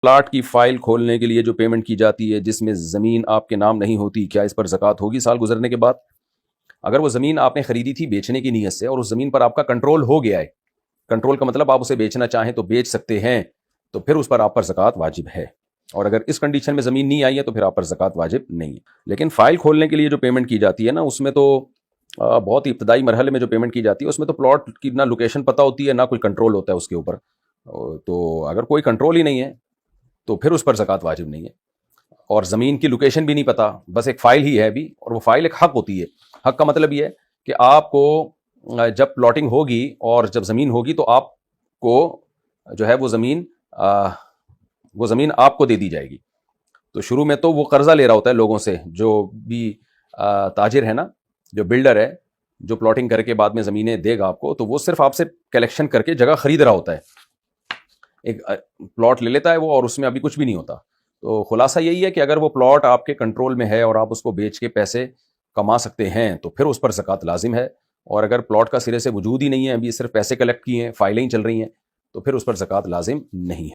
Plot کی file کھولنے کے لیے جو پیمنٹ کی جاتی ہے جس میں زمین آپ کے نام نہیں ہوتی، کیا اس پر زکوٰۃ ہوگی سال گزرنے کے بعد؟ اگر وہ زمین آپ نے خریدی تھی بیچنے کی نیت سے اور اس زمین پر آپ کا کنٹرول ہو گیا ہے، کنٹرول کا مطلب آپ اسے بیچنا چاہیں تو بیچ سکتے ہیں، تو پھر اس پر آپ پر زکوٰۃ واجب ہے۔ اور اگر اس کنڈیشن میں زمین نہیں آئی ہے تو پھر آپ پر زکوٰۃ واجب نہیں ہے۔ لیکن فائل کھولنے کے لیے جو پیمنٹ کی جاتی ہے نا، اس میں تو بہت ہی ابتدائی مرحلے میں جو پیمنٹ کی جاتی ہے اس میں تو پلاٹ کی نہ لوکیشن پتہ ہوتی ہے نہ کوئی کنٹرول ہوتا ہے اس کے اوپر، تو اگر کوئی کنٹرول ہی نہیں ہے تو پھر اس پر زکوٰۃ واجب نہیں ہے۔ اور زمین کی لوکیشن بھی نہیں پتہ، بس ایک فائل ہی ہے ابھی، اور وہ فائل ایک حق ہوتی ہے۔ حق کا مطلب یہ ہے کہ آپ کو جب پلاٹنگ ہوگی اور جب زمین ہوگی تو آپ کو جو ہے وہ زمین آپ کو دے دی جائے گی۔ تو شروع میں تو وہ قرضہ لے رہا ہوتا ہے لوگوں سے، جو بھی تاجر ہے نا، جو بلڈر ہے، جو پلاٹنگ کر کے بعد میں زمینیں دے گا آپ کو، تو وہ صرف آپ سے کلیکشن کر کے جگہ خرید رہا ہوتا ہے۔ ایک پلاٹ لے لیتا ہے وہ، اور اس میں ابھی کچھ بھی نہیں ہوتا۔ تو خلاصہ یہی ہے کہ اگر وہ پلاٹ آپ کے کنٹرول میں ہے اور آپ اس کو بیچ کے پیسے کما سکتے ہیں تو پھر اس پر زکوٰۃ لازم ہے، اور اگر پلاٹ کا سرے سے وجود ہی نہیں ہے، ابھی صرف پیسے کلیکٹ کیے ہیں، فائلیں ہی چل رہی ہیں، تو پھر اس پر زکوٰۃ لازم نہیں ہے۔